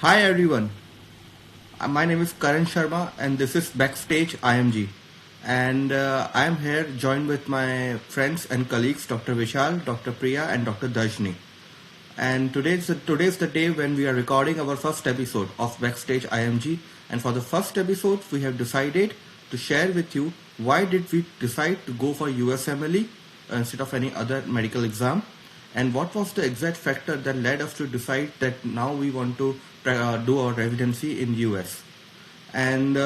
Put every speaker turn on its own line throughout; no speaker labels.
Hi everyone, my name is Karan Sharma and this is Backstage IMG. And I am here joined with my friends and colleagues Dr. Vishal, Dr. Priya, and Dr. Dajni. And today's the day when we are recording our first episode of Backstage IMG. And for the first episode, we have decided to share with you why did we decide to go for USMLE instead of any other medical exam, and what was the exact factor that led us to decide that now we want to do our residency in US. And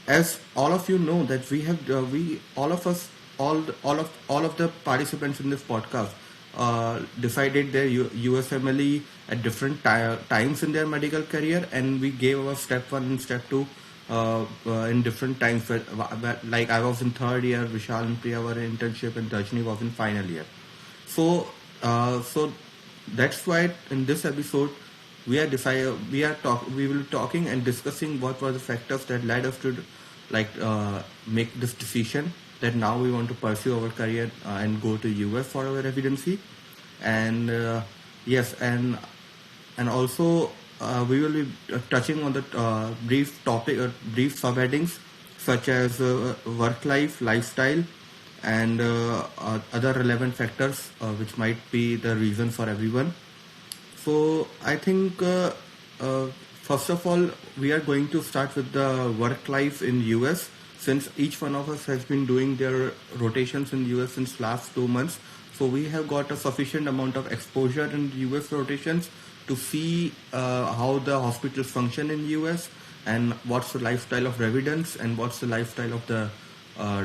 as all of you know that we all of us all of the participants in this podcast decided their USMLE at different times in their medical career, and we gave our step 1 and step 2 in different times, like I was in third year, Vishal and Priya were in internship, and Dajni was in final year. So that's why in this episode we will be talking and discussing what were the factors that led us to make this decision that now we want to pursue our career and go to US for our residency. And yes, and also we will be touching on the brief subheadings such as work life, lifestyle, and other relevant factors which might be the reason for everyone. So I think uh, first of all we are going to start with the work life in US, since each one of us has been doing their rotations in US since last 2 months. So we have got a sufficient amount of exposure in US rotations to see how the hospitals function in US, and what's the lifestyle of residents and what's the lifestyle of the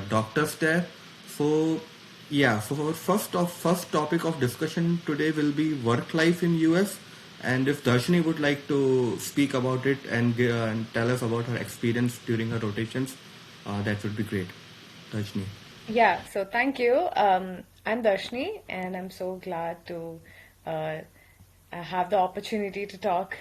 doctors there. So yeah, so our first topic of discussion today will be work life in US, and if Darshini would like to speak about it and tell us about her experience during her rotations, that would be great. Darshini.
Yeah, so thank you. I'm Darshni, and I'm so glad to uh, have the opportunity to talk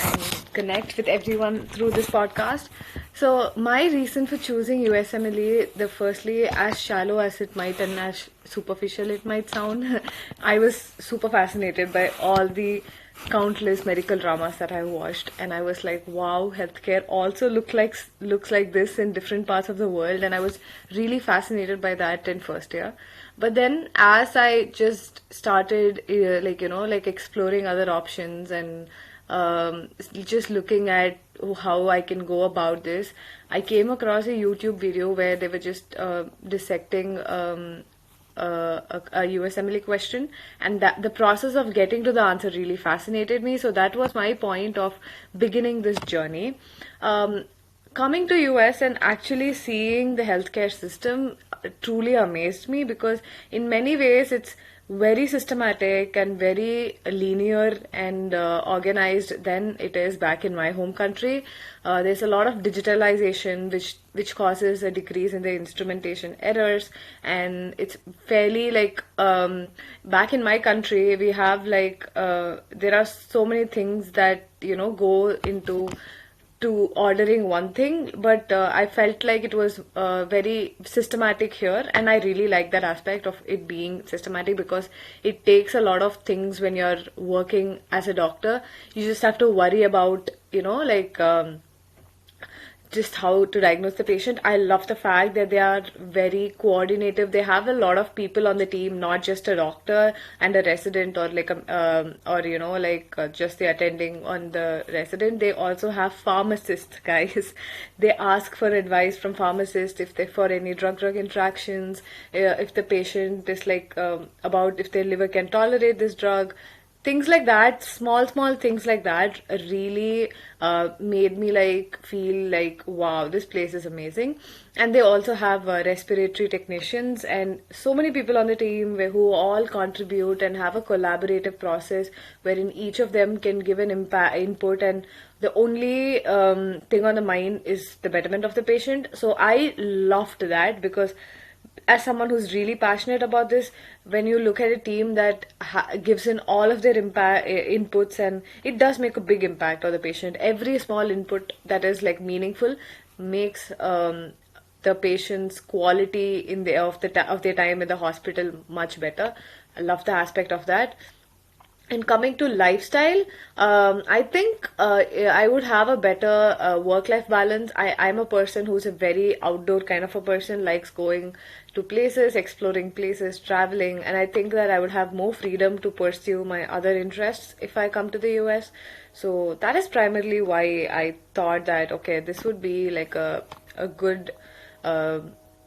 and connect with everyone through this podcast. So, my reason for choosing USMLE, the firstly, as shallow as it might and as superficial it might sound, I was super fascinated by all the countless medical dramas that I watched, and I was like, wow, healthcare also looks like this in different parts of the world, and I was really fascinated by that in first year. But then, as I just started, like exploring other options and just looking at how I can go about this, I came across a YouTube video where they were just dissecting a USMLE question, and that the process of getting to the answer really fascinated me. So that was my point of beginning this journey. Coming to US and actually seeing the healthcare system truly amazed me, because in many ways it's very systematic and very linear and organized than it is back in my home country. There's a lot of digitalization which causes a decrease in the instrumentation errors, and it's fairly like back in my country we have there are so many things that go into to ordering one thing, but I felt like it was very systematic here, and I really like that aspect of it being systematic, because it takes a lot of things when you're working as a doctor. You just have to worry about, just how to diagnose the patient. I love the fact that they are very coordinative. They have a lot of people on the team, not just a doctor and a resident, or just the attending on the resident. They also have pharmacists, guys. They ask for advice from pharmacists if they for any drug interactions, if the patient is about if their liver can tolerate this drug. Things like that, small things like that really made me feel like, wow, this place is amazing. And they also have respiratory technicians and so many people on the team who all contribute and have a collaborative process wherein each of them can give an input, and the only thing on the mind is the betterment of the patient. So I loved that, because as someone who's really passionate about this, when you look at a team that gives in all of their inputs, and it does make a big impact on the patient. Every small input that is meaningful makes the patient's quality of their time in the hospital much better. I love the aspect of that. And coming to lifestyle, I think I would have a better work-life balance. I'm a person who's a very outdoor kind of a person, likes going to places, exploring places, traveling, and I think that I would have more freedom to pursue my other interests if I come to the US. So that is primarily why I thought that, okay, this would be like a good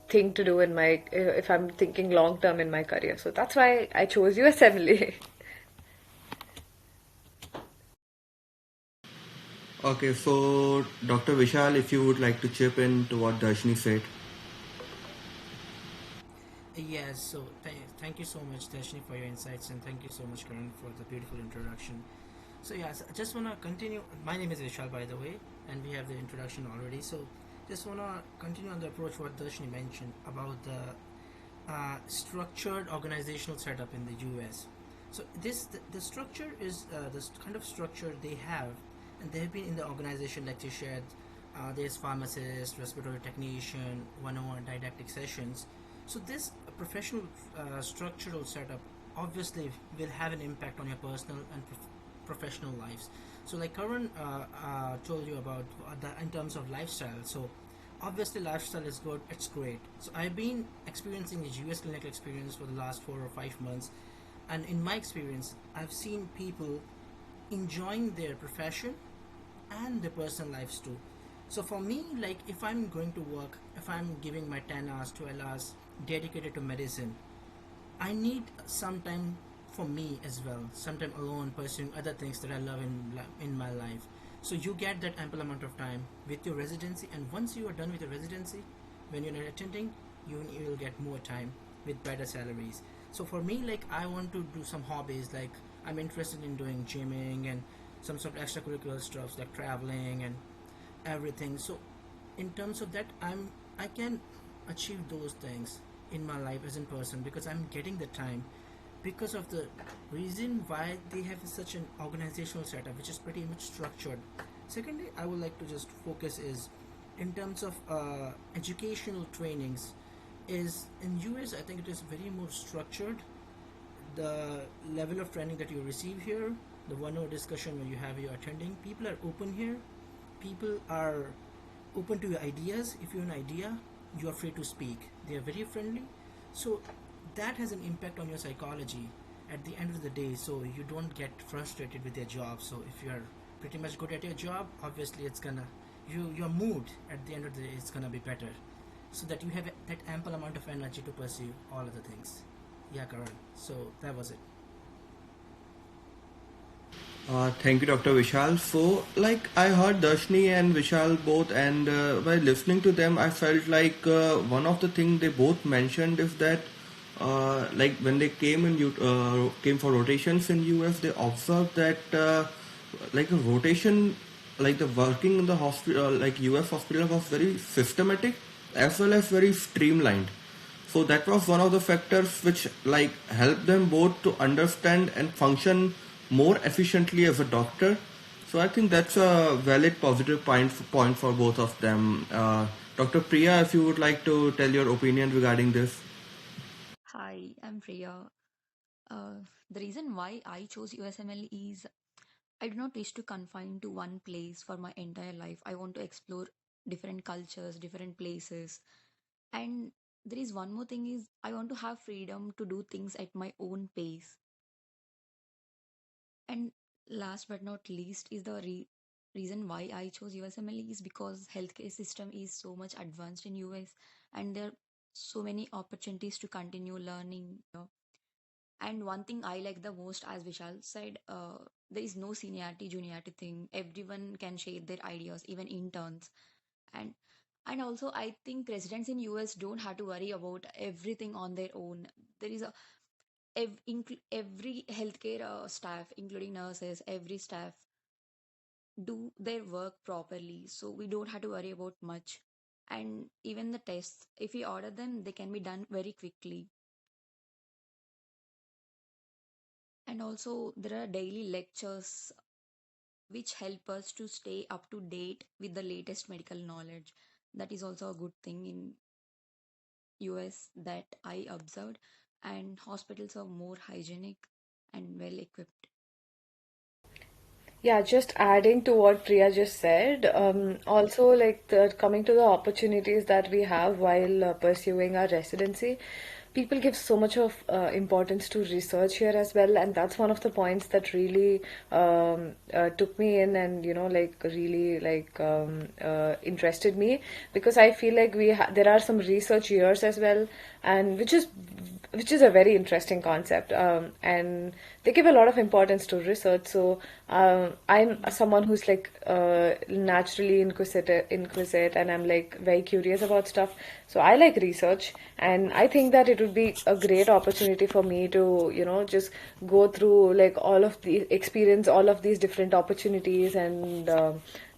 thing to do in my if I'm thinking long term in my career. So that's why I chose USMLE.
Okay, so Dr. Vishal, if you would like to chip in to what Darshini said.
Yes, so thank you so much, Dashni, for your insights, and thank you so much, Karan, for the beautiful introduction. So, yes, I just want to continue. My name is Vishal, by the way, and we have the introduction already. So, just want to continue on the approach what Dashni mentioned about the structured organizational setup in the US. So, the structure is this kind of structure they have, and they have been in the organization, like you shared. There's pharmacist, respiratory technician, one-on-one didactic sessions. So this professional structural setup obviously will have an impact on your personal and professional lives. So like Karan told you about in terms of lifestyle. So obviously lifestyle is good, it's great. So I've been experiencing this US clinical experience for the last 4 or 5 months, and in my experience, I've seen people enjoying their profession and their personal lives too. So for me, like if I'm going to work, if I'm giving my 10 hours, 12 hours dedicated to medicine, I need some time for me as well, some time alone pursuing other things that I love in my life. So you get that ample amount of time with your residency, and once you are done with your residency, when you're not attending, you will get more time with better salaries. So for me, like I want to do some hobbies, like I'm interested in doing gymming and some sort of extracurricular stuff like traveling and everything. So in terms of that, I can achieve those things in my life as in person because I'm getting the time because of the reason why they have such an organizational setup which is pretty much structured. Secondly, I would like to just focus is in terms of educational trainings is in US. I think it is very more structured. The level of training that you receive here, the 1 hour discussion when you have your attending, people are open here. People are open to your ideas. If you have an idea, you are free to speak. They are very friendly. So that has an impact on your psychology at the end of the day. So you don't get frustrated with your job. So if you are pretty much good at your job, obviously it's gonna your mood at the end of the day is gonna be better. So that you have that ample amount of energy to pursue all of the things. Yeah, Karan. So that was it.
Thank you, Dr. Vishal. So, like, I heard Darshni and Vishal both, and by listening to them, I felt like one of the things they both mentioned is that, like, when they came for rotations in US, they observed that, like, the rotation, like, the working in the hospital, like US hospital, was very systematic as well as very streamlined. So that was one of the factors which like helped them both to understand and function more efficiently as a doctor. So I think that's a valid positive point for both of them. Dr. Priya, if you would like to tell your opinion regarding this.
Hi, I'm Priya. Uh, the reason why I chose USML is I do not wish to confine to one place for my entire life. I want to explore different cultures, different places. And there is one more thing is I want to have freedom to do things at my own pace. And last but not least is the reason why I chose USML is because healthcare system is so much advanced in US and there are so many opportunities to continue learning. And one thing I like the most, as Vishal said, there is no seniority, juniority thing. Everyone can share their ideas, even interns. And and also, I think residents in US don't have to worry about everything on their own. There is a every healthcare staff, including nurses, every staff do their work properly, so we don't have to worry about much. And even the tests, if we order them, they can be done very quickly. And also, there are daily lectures which help us to stay up to date with the latest medical knowledge. That is also a good thing in US that I observed. And hospitals are more hygienic and well equipped.
Yeah, just adding to what Priya just said, also like coming to the opportunities that we have while pursuing our residency, people give so much of importance to research here as well, and that's one of the points that really took me in and like really like interested me, because I feel like there are some research years as well, and which is a very interesting concept, and they give a lot of importance to research. So I'm someone who's like naturally inquisitive, and I'm like very curious about stuff. So I like research, and I think that it would be a great opportunity for me to just go through like all of the experience all of these different opportunities and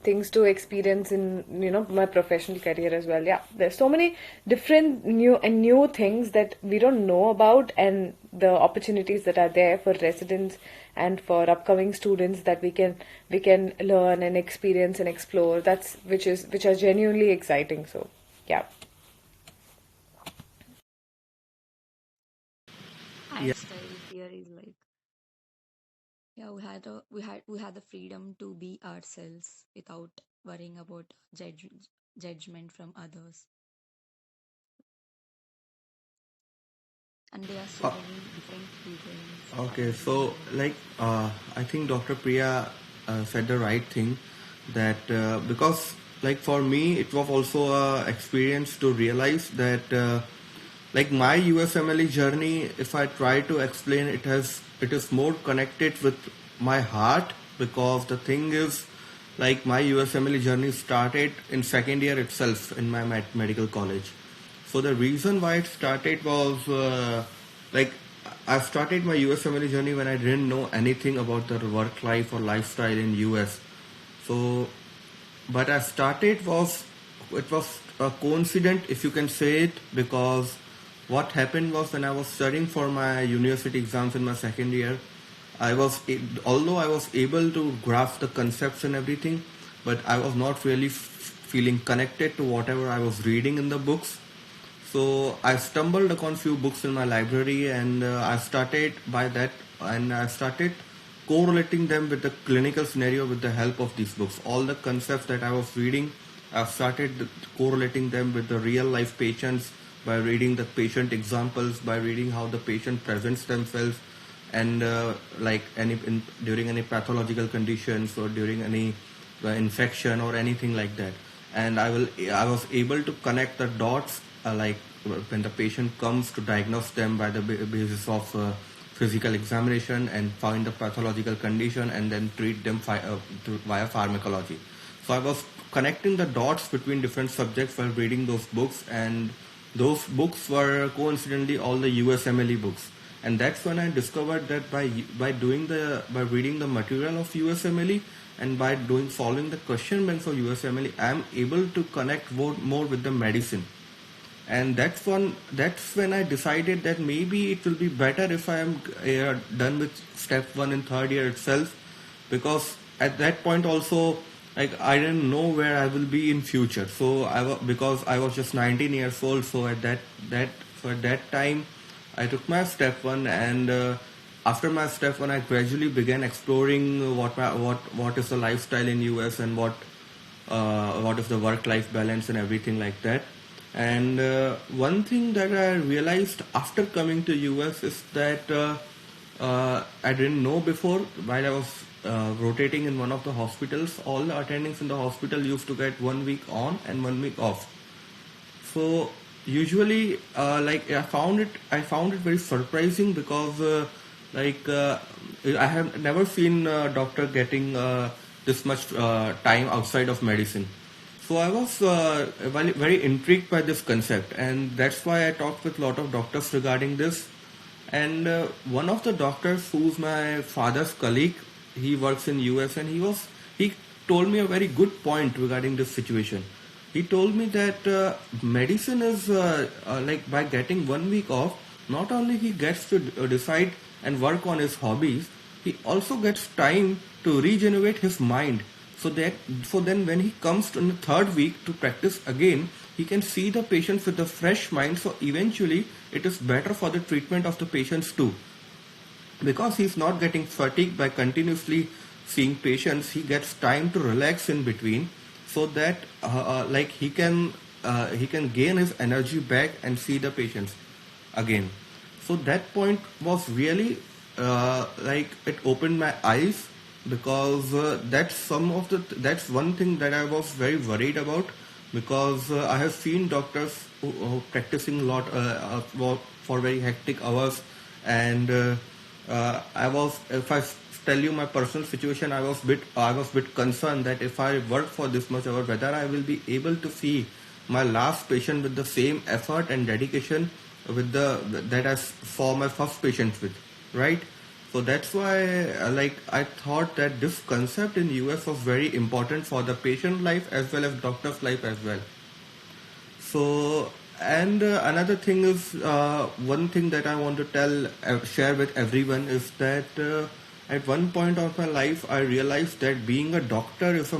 things to experience in my professional career as well. Yeah, there's so many different new things that we don't know about, and the opportunities that are there for residents and for upcoming students that we can learn and experience and explore. That's which are genuinely exciting. So yeah.
And style here is like, yeah, we had the freedom to be ourselves without worrying about judgment from others. And there are so
Uh,
many different reasons
Okay,
other than
so
money.
like I think Dr. Priya said the right thing, that because like for me it was also a experience to realize that like my USMLE journey, if I try to explain, it is more connected with my heart, because the thing is, like my USMLE journey started in second year itself in my medical college. So the reason why it started was like I started my USMLE journey when I didn't know anything about the work life or lifestyle in US. So, but I started was it was a coincidence, if you can say it, because what happened was when I was studying for my university exams in my second year, although I was able to grasp the concepts and everything, but I was not really feeling connected to whatever I was reading in the books. So I stumbled upon few books in my library, and I started by that, and I started correlating them with the clinical scenario with the help of these books. All the concepts that I was reading, I started correlating them with the real life patients by reading the patient examples, by reading how the patient presents themselves, and like during any pathological conditions or during any infection or anything like that. And I was able to connect the dots, like when the patient comes, to diagnose them by the basis of physical examination and find the pathological condition, and then treat them via pharmacology. So I was connecting the dots between different subjects while reading those books, and those books were coincidentally all the USMLE books. And that's when I discovered that by reading the material of USMLE, and by doing following the question banks of USMLE, I am able to connect more with the medicine. And that's when I decided that maybe it will be better if I am done with step one in third year itself, because at that point also, like I didn't know where I will be in future. So because I was just 19 years old, so at that time I took my step one, and after my step one I gradually began exploring what is the lifestyle in US, and what is the work life balance and everything like that. And one thing that I realized after coming to US is that I didn't know before. While I was rotating in one of the hospitals, all the attendings in the hospital used to get 1 week on and 1 week off. So usually, like I found it very surprising, because I have never seen a doctor getting this much time outside of medicine. So I was very intrigued by this concept, and that's why I talked with a lot of doctors regarding this. And one of the doctors, who's my father's colleague, he works in US, and he told me a very good point regarding this situation. He told me that medicine is like by getting 1 week off, not only he gets to decide and work on his hobbies, he also gets time to regenerate his mind. So then when he comes to the third week to practice again, he can see the patients with a fresh mind. So eventually, it is better for the treatment of the patients too, because he's not getting fatigued by continuously seeing patients, he gets time to relax in between, so that like he can gain his energy back and see the patients again. So that point was really like it opened my eyes, because that's one thing that I was very worried about, because I have seen doctors who practicing a lot for very hectic hours, and I was, if I tell you my personal situation, I was bit concerned that if I work for this much hour, whether I will be able to see my last patient with the same effort and dedication with the that I saw my first patient with, right? So that's why like I thought that this concept in US was very important for the patient life as well as doctor's life as well. So, and another thing is, one thing that I want to share with everyone is that at one point of my life, I realized that being a doctor is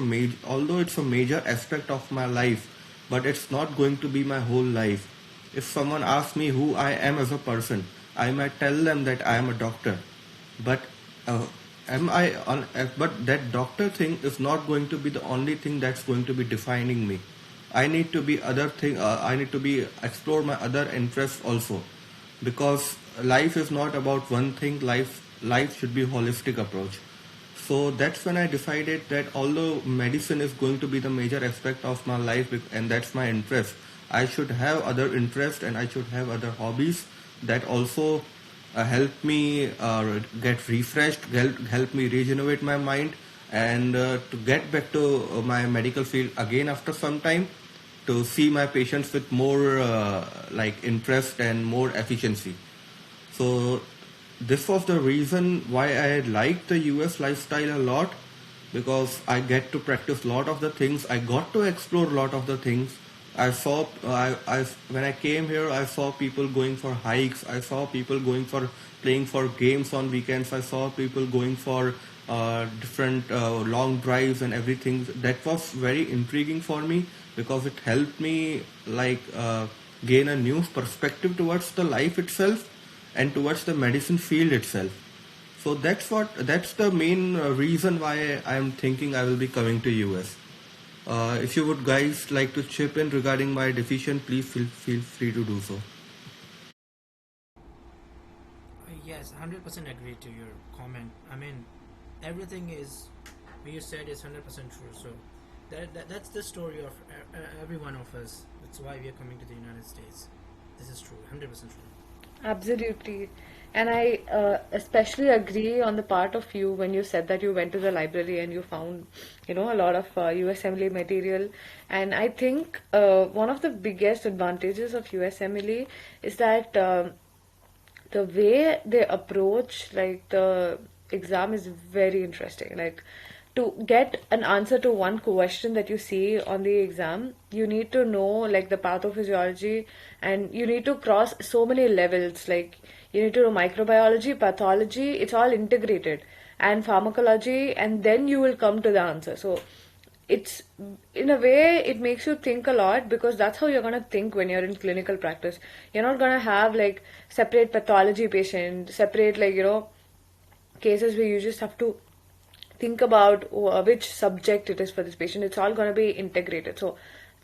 although it's a major aspect of my life, but it's not going to be my whole life. If someone asks me who I am as a person, I might tell them that I am a doctor, but uh, am I on? But that doctor thing is not going to be the only thing that's going to be defining me. I need to be other thing. I need to be explore my other interests also, because life is not about one thing. Life should be holistic approach. So that's when I decided that although medicine is going to be the major aspect of my life and that's my interest, I should have other interests and I should have other hobbies that also help me get refreshed, help me regenerate my mind, and to get back to my medical field again after some time, to see my patients with more like interest and more efficiency. So this was the reason why I liked the US lifestyle a lot, because I get to practice a lot of the things. I got to explore a lot of the things. When I came here, I saw people going for hikes. I saw people going for playing for games on weekends. I saw people going for different long drives and everything. That was very intriguing for me, because it helped me like gain a new perspective towards the life itself and towards the medicine field itself. So that's the main reason why I'm thinking I will be coming to US. If you would guys like to chip in regarding my decision, please feel free to do so.
Yes, 100% agree to your comment. I mean, everything is what you said is 100% true. So that's the story of every one of us. That's why we are coming to the United States. This is true, 100% true.
Absolutely. And I especially agree on the part of you when you said that you went to the library and you found, a lot of USMLE material. And I think one of the biggest advantages of USMLE is that the way they approach like the exam is very interesting. Like, to get an answer to one question that you see on the exam, you need to know like the pathophysiology, and you need to cross so many levels. Like, you need to know microbiology, pathology, it's all integrated, and pharmacology, and then you will come to the answer. So it's, in a way, it makes you think a lot, because that's how you're going to think when you're in clinical practice. You're not going to have like separate pathology patient, separate, like, cases where you just have to think about which subject it is for this patient. It's all going to be integrated. So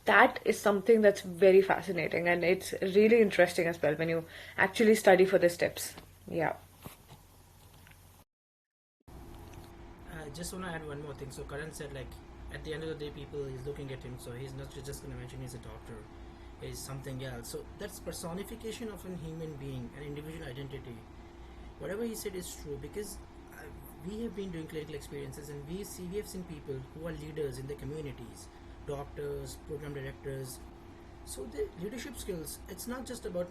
that is something that's very fascinating, and it's really interesting as well when you actually study for the steps. Yeah.
I just want to add one more thing. So Karan said, like, at the end of the day, people is looking at him, so he's not just going to mention he's a doctor. He's something else. So that's personification of a human being, an individual identity. Whatever he said is true, because we have been doing clinical experiences, and we have seen people who are leaders in their communities, doctors, program directors. So the leadership skills, it's not just about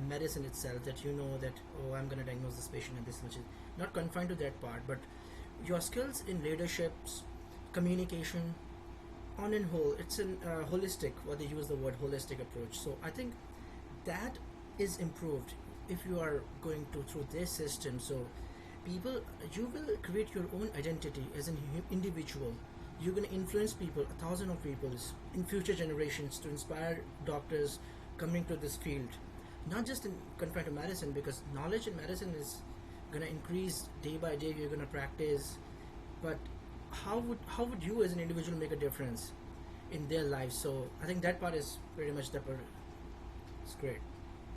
medicine itself, that you know that, oh, I'm going to diagnose this patient and this much, not confined to that part, but your skills in leaderships, communication, on and whole, it's an holistic, what they use the word holistic approach. So I think that is improved if you are going to through this system. So people, you will create your own identity as an individual. You're going to influence people, 1,000 of people in future generations, to inspire doctors coming to this field, not just in confined to medicine, because knowledge in medicine is going to increase day by day. You're going to practice, but how would you as an individual make a difference in their lives? So I think that part is pretty much the part. It's great.